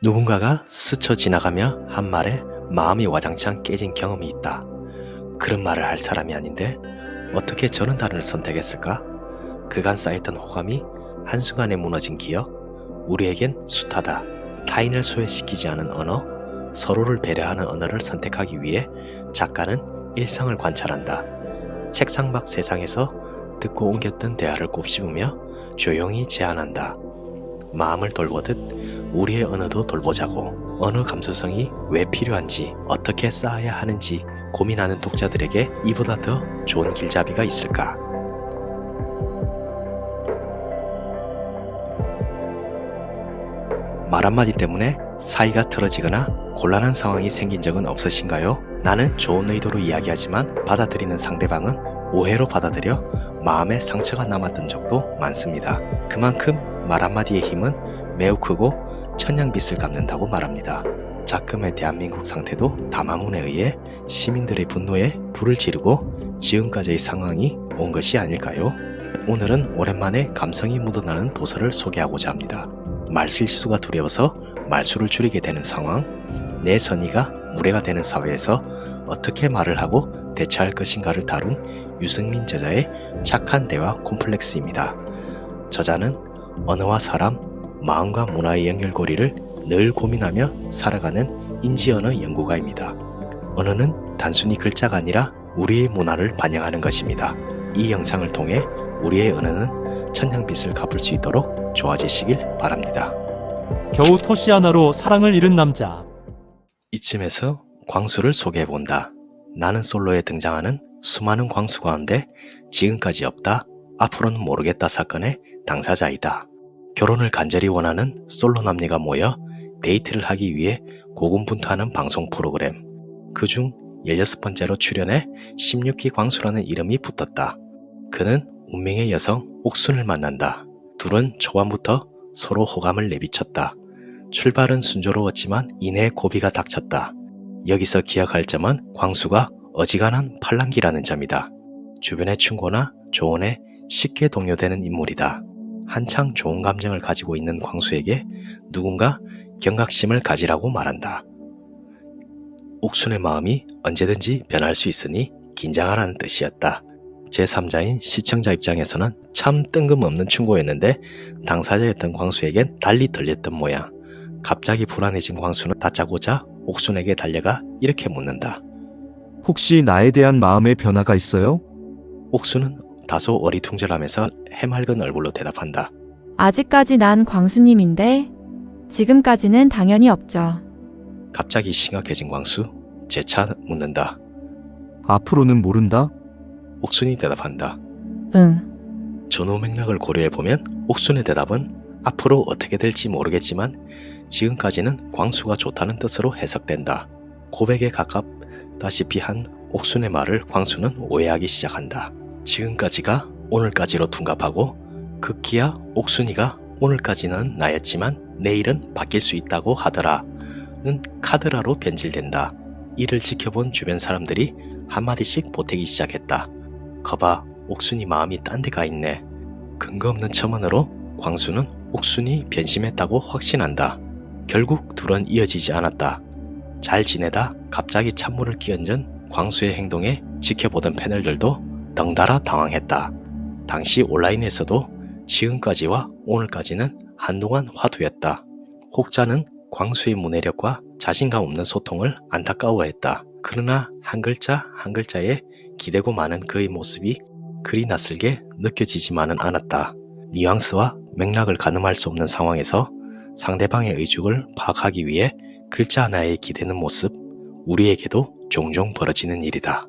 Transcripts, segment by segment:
누군가가 스쳐 지나가며 한 말에 마음이 와장창 깨진 경험이 있다. 그런 말을 할 사람이 아닌데 어떻게 저런 단어를 선택했을까? 그간 쌓였던 호감이 한순간에 무너진 기억, 우리에겐 숱하다. 타인을 소외시키지 않은 언어, 서로를 배려하는 언어를 선택하기 위해 작가는 일상을 관찰한다. 책상 밖 세상에서 듣고 옮겼던 대화를 곱씹으며 조용히 제안한다. 마음을 돌보듯 우리의 언어도 돌보자고. 언어 감수성이 왜 필요한지, 어떻게 쌓아야 하는지 고민하는 독자들에게 이보다 더 좋은 길잡이가 있을까? 말 한마디 때문에 사이가 틀어지거나 곤란한 상황이 생긴 적은 없으신가요? 나는 좋은 의도로 이야기하지만 받아들이는 상대방은 오해로 받아들여 마음에 상처가 남았던 적도 많습니다. 그만큼 말 한마디의 힘은 매우 크고 천냥빚을 갚는다고 말합니다. 작금의 대한민국 상태도 담화문에 의해 시민들의 분노에 불을 지르고 지금까지의 상황이 온 것이 아닐까요? 오늘은 오랜만에 감성이 묻어나는 도서를 소개하고자 합니다. 말실수가 두려워서 말수를 줄이게 되는 상황, 내 선의가 무례가 되는 사회에서 어떻게 말을 하고 대처할 것인가를 다룬 유승민 저자의 착한 대화 콤플렉스입니다. 저자는 언어와 사람, 마음과 문화의 연결고리를 늘 고민하며 살아가는 인지언어 연구가입니다. 언어는 단순히 글자가 아니라 우리의 문화를 반영하는 것입니다. 이 영상을 통해 우리의 언어는 천냥빚을 갚을 수 있도록 좋아지시길 바랍니다. 겨우 토시 하나로 사랑을 잃은 남자. 이쯤에서 광수를 소개해본다. 나는 솔로에 등장하는 수많은 광수 가운데 지금까지 없다, 앞으로는 모르겠다 사건의 당사자이다. 결혼을 간절히 원하는 솔로 남녀가 모여 데이트를 하기 위해 고군분투하는 방송 프로그램. 그중 16번째로 출연해 16기 광수라는 이름이 붙었다. 그는 운명의 여성 옥순을 만난다. 둘은 초반부터 서로 호감을 내비쳤다. 출발은 순조로웠지만 이내 고비가 닥쳤다. 여기서 기억할 점은 광수가 어지간한 팔랑귀라는 점이다. 주변의 충고나 조언에 쉽게 동요되는 인물이다. 한창 좋은 감정을 가지고 있는 광수에게 누군가 경각심을 가지라고 말한다. 옥순의 마음이 언제든지 변할 수 있으니 긴장하라는 뜻이었다. 제3자인 시청자 입장에서는 참 뜬금없는 충고였는데 당사자였던 광수에겐 달리 들렸던 모양. 갑자기 불안해진 광수는 다짜고짜 옥순에게 달려가 이렇게 묻는다. 혹시 나에 대한 마음의 변화가 있어요? 옥순은 다소 어리둥절하면서 해맑은 얼굴로 대답한다. 아직까지 난 광수님인데 지금까지는 당연히 없죠. 갑자기 심각해진 광수, 재차 묻는다. 앞으로는 모른다? 옥순이 대답한다. 응. 전후 맥락을 고려해보면 옥순의 대답은 앞으로 어떻게 될지 모르겠지만 지금까지는 광수가 좋다는 뜻으로 해석된다. 고백에 가깝다시피 한 옥순의 말을 광수는 오해하기 시작한다. 지금까지가 오늘까지로 둔갑하고 극기야 옥순이가 오늘까지는 나였지만 내일은 바뀔 수 있다고 하더라는 카드라로 변질된다. 이를 지켜본 주변 사람들이 한마디씩 보태기 시작했다. 거봐, 옥순이 마음이 딴 데 가 있네. 근거 없는 첨언으로 광수는 옥순이 변심했다고 확신한다. 결국 둘은 이어지지 않았다. 잘 지내다 갑자기 찬물을 끼얹은 광수의 행동에 지켜보던 패널들도 덩달아 당황했다. 당시 온라인에서도 지금까지와 오늘까지는 한동안 화두였다. 혹자는 광수의 문해력과 자신감 없는 소통을 안타까워했다. 그러나 한 글자 한 글자에 기대고 마는 그의 모습이 그리 낯설게 느껴지지만은 않았다. 뉘앙스와 맥락을 가늠할 수 없는 상황에서 상대방의 의죽을 파악하기 위해 글자 하나에 기대는 모습, 우리에게도 종종 벌어지는 일이다.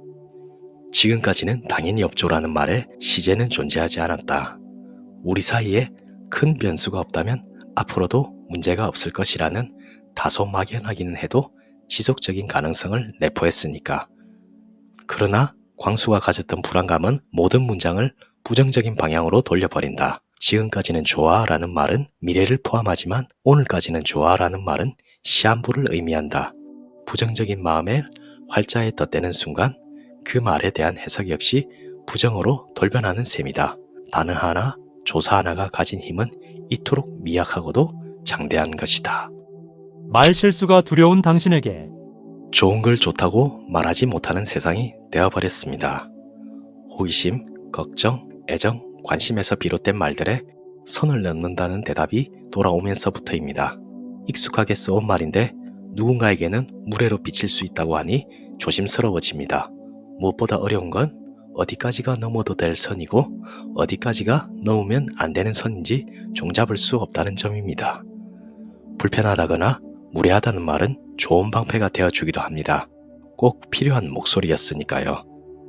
지금까지는 당연히 없죠라는 말에 시제는 존재하지 않았다. 우리 사이에 큰 변수가 없다면 앞으로도 문제가 없을 것이라는 다소 막연하기는 해도 지속적인 가능성을 내포했으니까. 그러나 광수가 가졌던 불안감은 모든 문장을 부정적인 방향으로 돌려버린다. 지금까지는 좋아 라는 말은 미래를 포함하지만 오늘까지는 좋아 라는 말은 시한부를 의미한다. 부정적인 마음에 활자에 덧대는 순간 그 말에 대한 해석 역시 부정으로 돌변하는 셈이다. 단어 하나, 조사 하나가 가진 힘은 이토록 미약하고도 장대한 것이다. 말 실수가 두려운 당신에게 좋은 걸 좋다고 말하지 못하는 세상이 되어버렸습니다. 호기심, 걱정, 애정, 관심에서 비롯된 말들에 선을 넘는다는 대답이 돌아오면서부터입니다. 익숙하게 써온 말인데 누군가에게는 무례로 비칠 수 있다고 하니 조심스러워집니다. 무엇보다 어려운 건 어디까지가 넘어도 될 선이고 어디까지가 넘으면 안 되는 선인지 종잡을 수 없다는 점입니다. 불편하다거나 무례하다는 말은 좋은 방패가 되어주기도 합니다. 꼭 필요한 목소리였으니까요.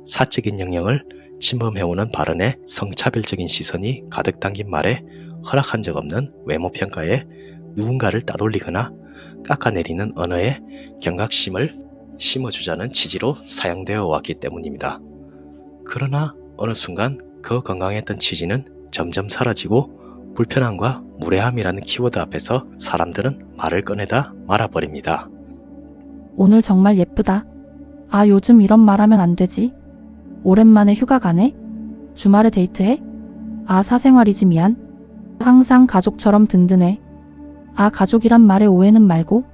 사적인 영역을 침범해오는 발언에 성차별적인 시선이 가득 담긴 말에 허락한 적 없는 외모평가에 누군가를 따돌리거나 깎아내리는 언어에 경각심을 심어주자는 취지로 사용되어 왔기 때문입니다. 그러나 어느 순간 그 건강했던 취지는 점점 사라지고 불편함과 무례함이라는 키워드 앞에서 사람들은 말을 꺼내다 말아버립니다. 오늘 정말 예쁘다. 아, 요즘 이런 말 하면 안 되지. 오랜만에 휴가 가네? 주말에 데이트해? 아, 사생활이지 미안. 항상 가족처럼 든든해. 아, 가족이란 말에 오해는 말고.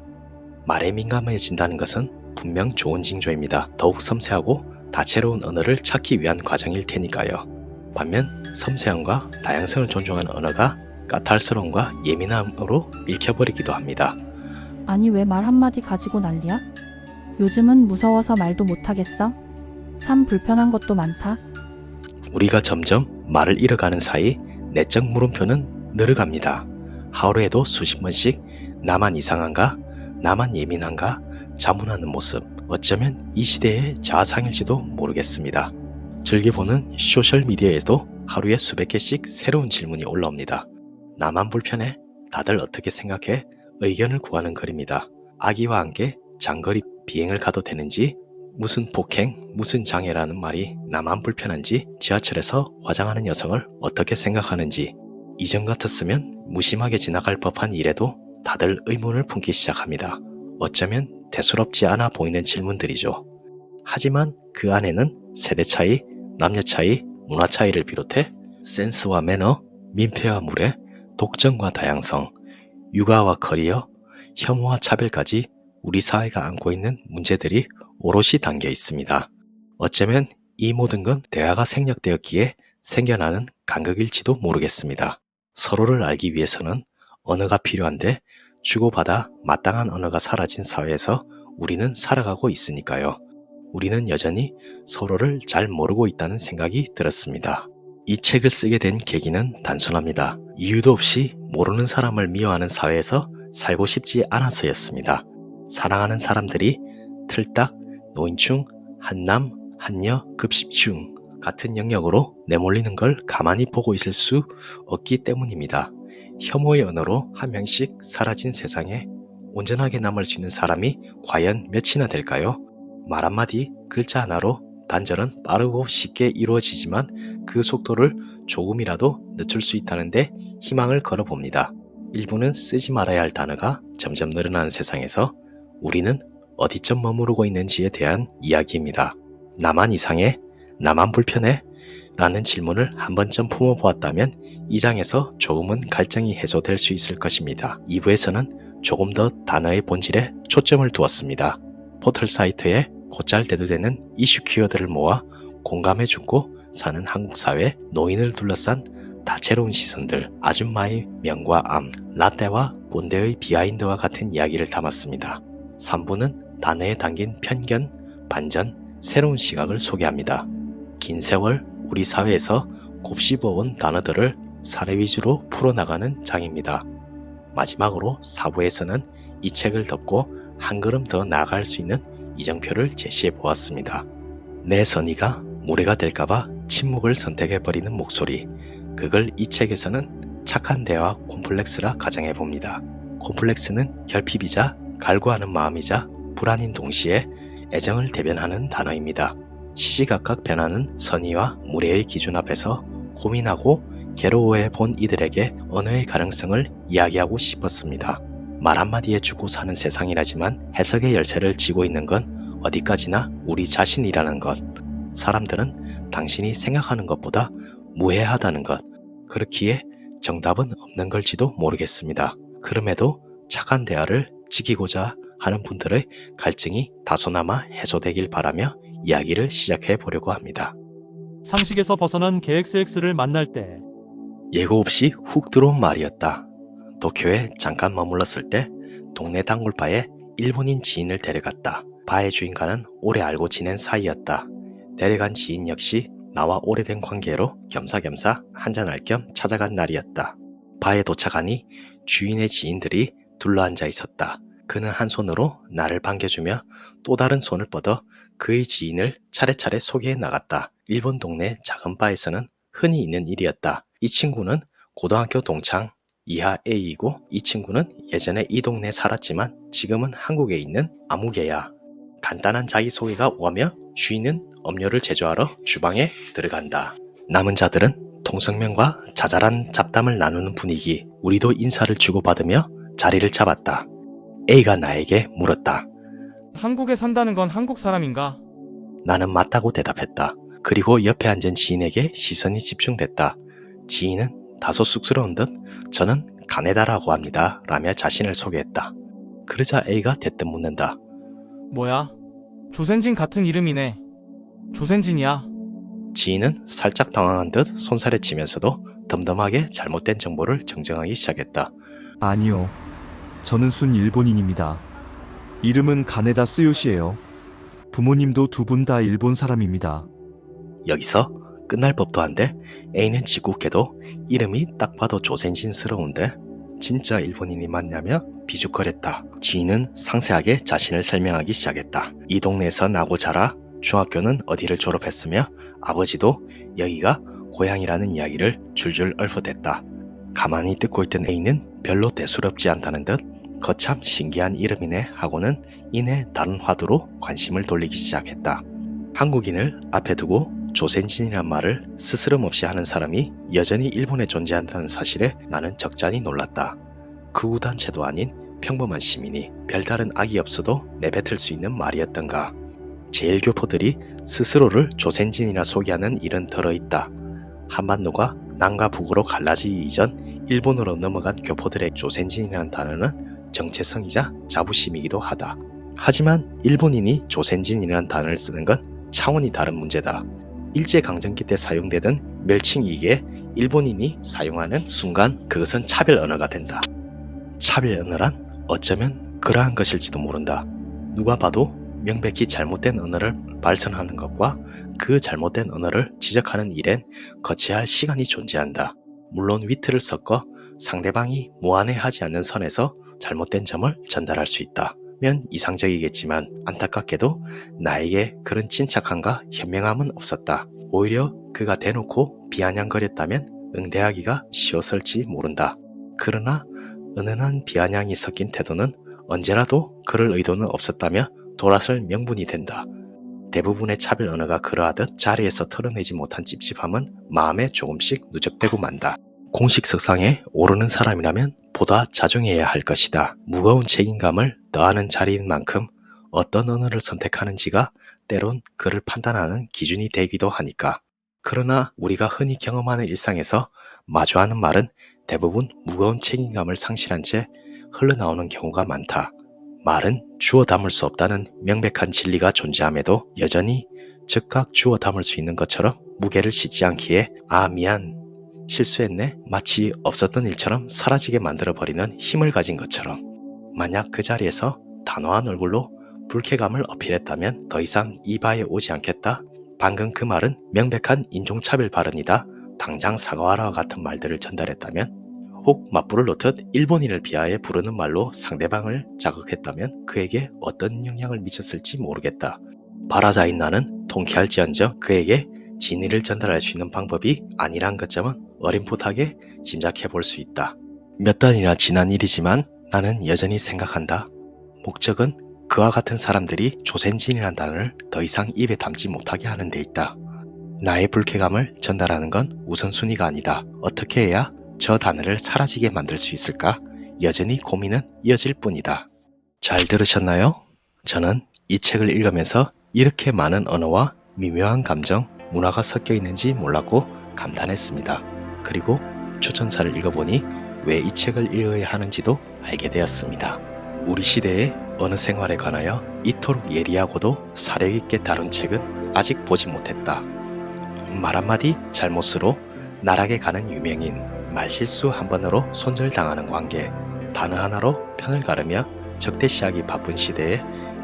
말에 민감해진다는 것은 분명 좋은 징조입니다. 더욱 섬세하고 다채로운 언어를 찾기 위한 과정일 테니까요. 반면 섬세함과 다양성을 존중하는 언어가 까탈스러움과 예민함으로 읽혀버리기도 합니다. 아니, 왜 말 한마디 가지고 난리야? 요즘은 무서워서 말도 못하겠어. 참 불편한 것도 많다. 우리가 점점 말을 잃어가는 사이 내적 물음표는 늘어갑니다. 하루에도 수십 번씩 나만 이상한가? 나만 예민한가? 자문하는 모습. 어쩌면 이 시대의 자아상일지도 모르겠습니다. 즐겨보는 소셜미디어에도 하루에 수백 개씩 새로운 질문이 올라옵니다. 나만 불편해? 다들 어떻게 생각해? 의견을 구하는 글입니다. 아기와 함께 장거리 비행을 가도 되는지, 무슨 폭행, 무슨 장애라는 말이 나만 불편한지, 지하철에서 화장하는 여성을 어떻게 생각하는지, 이전 같았으면 무심하게 지나갈 법한 일에도 다들 의문을 품기 시작합니다. 어쩌면 대수롭지 않아 보이는 질문들이죠. 하지만 그 안에는 세대 차이, 남녀 차이, 문화 차이를 비롯해 센스와 매너, 민폐와 무례, 독점과 다양성, 육아와 커리어, 혐오와 차별까지 우리 사회가 안고 있는 문제들이 오롯이 담겨 있습니다. 어쩌면 이 모든 건 대화가 생략되었기에 생겨나는 간극일지도 모르겠습니다. 서로를 알기 위해서는 언어가 필요한데 주고받아 마땅한 언어가 사라진 사회에서 우리는 살아가고 있으니까요. 우리는 여전히 서로를 잘 모르고 있다는 생각이 들었습니다. 이 책을 쓰게 된 계기는 단순합니다. 이유도 없이 모르는 사람을 미워하는 사회에서 살고 싶지 않아서였습니다. 사랑하는 사람들이 틀딱, 노인충, 한남, 한여, 급식충 같은 영역으로 내몰리는 걸 가만히 보고 있을 수 없기 때문입니다. 혐오의 언어로 한 명씩 사라진 세상에 온전하게 남을 수 있는 사람이 과연 몇이나 될까요? 말 한마디, 글자 하나로 단절은 빠르고 쉽게 이루어지지만 그 속도를 조금이라도 늦출 수 있다는데 희망을 걸어봅니다. 일부는 쓰지 말아야 할 단어가 점점 늘어나는 세상에서 우리는 어디쯤 머무르고 있는지에 대한 이야기입니다. 나만 이상해? 나만 불편해? 라는 질문을 한 번쯤 품어보았다면 이 장에서 조금은 갈증이 해소될 수 있을 것입니다. 2부에서는 조금 더 단어의 본질에 초점을 두었습니다. 포털 사이트에 곧잘 대두되는 이슈 키워드를 모아 공감해주고 사는 한국 사회, 노인을 둘러싼 다채로운 시선들, 아줌마의 명과 암, 라떼와 꼰대의 비하인드와 같은 이야기를 담았습니다. 3부는 단어에 담긴 편견, 반전, 새로운 시각을 소개합니다. 긴 세월 우리 사회에서 곱씹어온 단어들을 사례 위주로 풀어나가는 장입니다. 마지막으로 4부에서는 이 책을 덮고 한 걸음 더 나아갈 수 있는 이정표를 제시해 보았습니다. 내 선의가 무례가 될까봐 침묵을 선택해버리는 목소리. 그걸 이 책에서는 착한 대화 콤플렉스라 가정해 봅니다. 콤플렉스는 결핍이자 갈구하는 마음이자 불안인 동시에 애정을 대변하는 단어입니다. 시시각각 변하는 선의와 무례의 기준 앞에서 고민하고 괴로워해 본 이들에게 언어의 가능성을 이야기하고 싶었습니다. 말 한마디에 죽고 사는 세상이라지만 해석의 열쇠를 쥐고 있는 건 어디까지나 우리 자신이라는 것. 사람들은 당신이 생각하는 것보다 무해하다는 것. 그렇기에 정답은 없는 걸지도 모르겠습니다. 그럼에도 착한 대화를 지키고자 하는 분들의 갈증이 다소나마 해소되길 바라며 이야기를 시작해 보려고 합니다. 상식에서 벗어난 KXX를 만날 때 예고 없이 훅 들어온 말이었다. 도쿄에 잠깐 머물렀을 때 동네 단골바에 일본인 지인을 데려갔다. 바의 주인과는 오래 알고 지낸 사이였다. 데려간 지인 역시 나와 오래된 관계로 겸사겸사 한잔할 겸 찾아간 날이었다. 바에 도착하니 주인의 지인들이 둘러앉아 있었다. 그는 한 손으로 나를 반겨주며 또 다른 손을 뻗어 그의 지인을 차례차례 소개해 나갔다. 일본 동네 작은 바에서는 흔히 있는 일이었다. 이 친구는 고등학교 동창 이하 A이고 이 친구는 예전에 이 동네에 살았지만 지금은 한국에 있는 아무개야. 간단한 자기소개가 오가며 주인은 음료를 제조하러 주방에 들어간다. 남은 자들은 통성명과 자잘한 잡담을 나누는 분위기. 우리도 인사를 주고받으며 자리를 잡았다. A가 나에게 물었다. 한국에 산다는 건 한국 사람인가? 나는 맞다고 대답했다. 그리고 옆에 앉은 지인에게 시선이 집중됐다. 지인은 다소 쑥스러운 듯 저는 가네다라고 합니다 라며 자신을 소개했다. 그러자 A가 대뜸 묻는다. 뭐야? 조센진 같은 이름이네. 조센진이야. 지인은 살짝 당황한 듯 손살에 치면서도 덤덤하게 잘못된 정보를 정정하기 시작했다. 아니요. 저는 순 일본인입니다. 이름은 가네다 스요시예요. 부모님도 두 분 다 일본 사람입니다. 여기서 끝날 법도 한데 A는 짓궂게도 이름이 딱 봐도 조센진스러운데 진짜 일본인이 맞냐며 비죽거렸다. 지인은 상세하게 자신을 설명하기 시작했다. 이 동네에서 나고 자라 중학교는 어디를 졸업했으며 아버지도 여기가 고향이라는 이야기를 줄줄 읊어댔다. 가만히 듣고 있던 A는 별로 대수롭지 않다는 듯 거참 신기한 이름이네 하고는 이내 다른 화두로 관심을 돌리기 시작했다. 한국인을 앞에 두고 조센진이란 말을 스스럼 없이 하는 사람이 여전히 일본에 존재한다는 사실에 나는 적잖이 놀랐다. 극우단체도 아닌 평범한 시민이 별다른 악이 없어도 내뱉을 수 있는 말이었던가. 제일교포들이 스스로를 조센진이라 소개하는 일은 덜어있다. 한반도가 남과 북으로 갈라지기 이전 일본으로 넘어간 교포들의 조센진이라는 단어는 정체성이자 자부심이기도 하다. 하지만 일본인이 조센진이라는 단어를 쓰는 건 차원이 다른 문제다. 일제강점기 때 사용되던 멸칭이기에 일본인이 사용하는 순간 그것은 차별 언어가 된다. 차별 언어란 어쩌면 그러한 것일지도 모른다. 누가 봐도 명백히 잘못된 언어를 발선하는 것과 그 잘못된 언어를 지적하는 일엔 거쳐야 할 시간이 존재한다. 물론 위트를 섞어 상대방이 무안해하지 않는 선에서 잘못된 점을 전달할 수 있다면 이상적이겠지만 안타깝게도 나에게 그런 침착함과 현명함은 없었다. 오히려 그가 대놓고 비아냥거렸다면 응대하기가 쉬웠을지 모른다. 그러나 은은한 비아냥이 섞인 태도는 언제라도 그럴 의도는 없었다며 돌아설 명분이 된다. 대부분의 차별 언어가 그러하듯 자리에서 털어내지 못한 찝찝함은 마음에 조금씩 누적되고 만다. 공식석상에 오르는 사람이라면 보다 자중해야 할 것이다. 무거운 책임감을 더하는 자리인 만큼 어떤 언어를 선택하는지가 때론 그를 판단하는 기준이 되기도 하니까. 그러나 우리가 흔히 경험하는 일상에서 마주하는 말은 대부분 무거운 책임감을 상실한 채 흘러나오는 경우가 많다. 말은 주워 담을 수 없다는 명백한 진리가 존재함에도 여전히 즉각 주워 담을 수 있는 것처럼 무게를 싣지 않기에 아 미안 실수했네 마치 없었던 일처럼 사라지게 만들어버리는 힘을 가진 것처럼 만약 그 자리에서 단호한 얼굴로 불쾌감을 어필했다면 더 이상 이 바에 오지 않겠다. 방금 그 말은 명백한 인종차별 발언이다. 당장 사과하라 같은 말들을 전달했다면 혹 맞불을 놓듯 일본인을 비하해 부르는 말로 상대방을 자극했다면 그에게 어떤 영향을 미쳤을지 모르겠다. 발화자인 나는 통쾌할지언정 그에게 진의를 전달할 수 있는 방법이 아니란 것점은 어림풋하게 짐작해 볼 수 있다. 몇 달이나 지난 일이지만 나는 여전히 생각한다. 목적은 그와 같은 사람들이 조센진이란 단어를 더 이상 입에 담지 못하게 하는 데 있다. 나의 불쾌감을 전달하는 건 우선순위가 아니다. 어떻게 해야 저 단어를 사라지게 만들 수 있을까? 여전히 고민은 이어질 뿐이다. 잘 들으셨나요? 저는 이 책을 읽으면서 이렇게 많은 언어와 미묘한 감정, 문화가 섞여 있는지 몰랐고 감탄했습니다. 그리고 추천사를 읽어보니 왜 이 책을 읽어야 하는지도 알게 되었습니다. 우리 시대의 어느 생활에 관하여 이토록 예리하고도 사려 있게 다룬 책은 아직 보지 못했다. 말 한마디 잘못으로 나락에 가는 유명인, 말실수 한 번으로 손절당하는 관계, 단어 하나로 편을 가르며 적대시하기 바쁜 시대에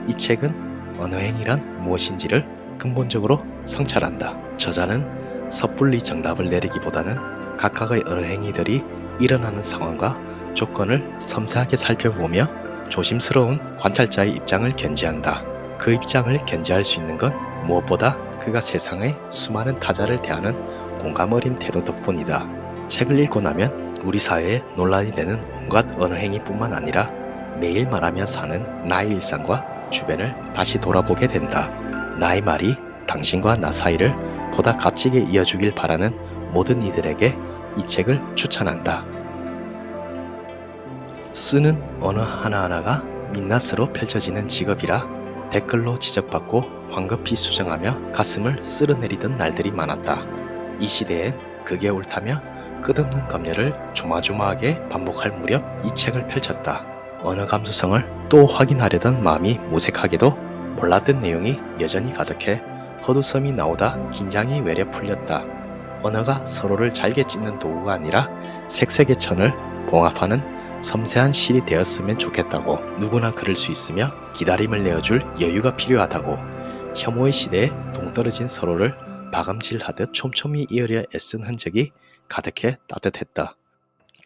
이 책은 언어행위란 무엇인지를 근본적으로 성찰한다. 저자는 섣불리 정답을 내리기보다는 각각의 언어행위들이 일어나는 상황과 조건을 섬세하게 살펴보며 조심스러운 관찰자의 입장을 견지한다. 그 입장을 견지할 수 있는 건 무엇보다 그가 세상의 수많은 타자를 대하는 공감 어린 태도 덕분이다. 책을 읽고 나면 우리 사회에 논란이 되는 온갖 언어행위뿐만 아니라 매일 말하며 사는 나의 일상과 주변을 다시 돌아보게 된다. 나의 말이 당신과 나 사이를 보다 값지게 이어주길 바라는 모든 이들에게 이 책을 추천한다. 쓰는 언어 하나하나가 민낯으로 펼쳐지는 직업이라 댓글로 지적받고 황급히 수정하며 가슴을 쓸어내리던 날들이 많았다. 이 시대엔 그게 옳다며 끝없는 검열을 조마조마하게 반복할 무렵 이 책을 펼쳤다. 언어 감수성을 또 확인하려던 마음이 무색하게도 몰랐던 내용이 여전히 가득해 헛웃음이 나오다 긴장이 외려 풀렸다. 언어가 서로를 잘게 찢는 도구가 아니라 색색의 천을 봉합하는 섬세한 실이 되었으면 좋겠다고, 누구나 그럴 수 있으며 기다림을 내어줄 여유가 필요하다고, 혐오의 시대에 동떨어진 서로를 박음질하듯 촘촘히 이으려 애쓴 흔적이 가득해 따뜻했다.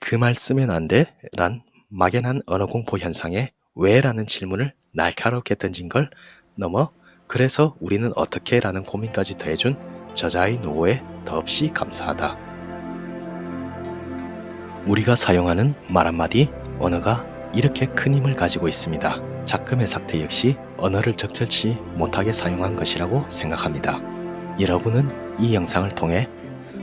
그 말 쓰면 안 돼? 란 막연한 언어공포 현상에 왜? 라는 질문을 날카롭게 던진 걸 넘어 그래서 우리는 어떻게? 라는 고민까지 더해준 저자의 노고에 더없이 감사하다. 우리가 사용하는 말 한마디, 언어가 이렇게 큰 힘을 가지고 있습니다. 작금의 사태 역시 언어를 적절치 못하게 사용한 것이라고 생각합니다. 여러분은 이 영상을 통해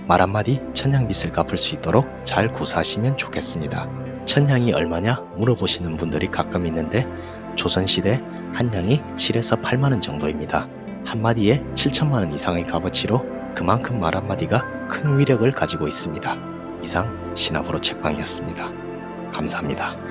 말 한마디 천냥빚을 갚을 수 있도록 잘 구사하시면 좋겠습니다. 천냥이 얼마냐 물어보시는 분들이 가끔 있는데 조선시대 한 냥이 7에서 8만원 정도입니다. 한마디에 7천만원 이상의 값어치로 그만큼 말 한마디가 큰 위력을 가지고 있습니다. 이상 신압으로 책방이었습니다. 감사합니다.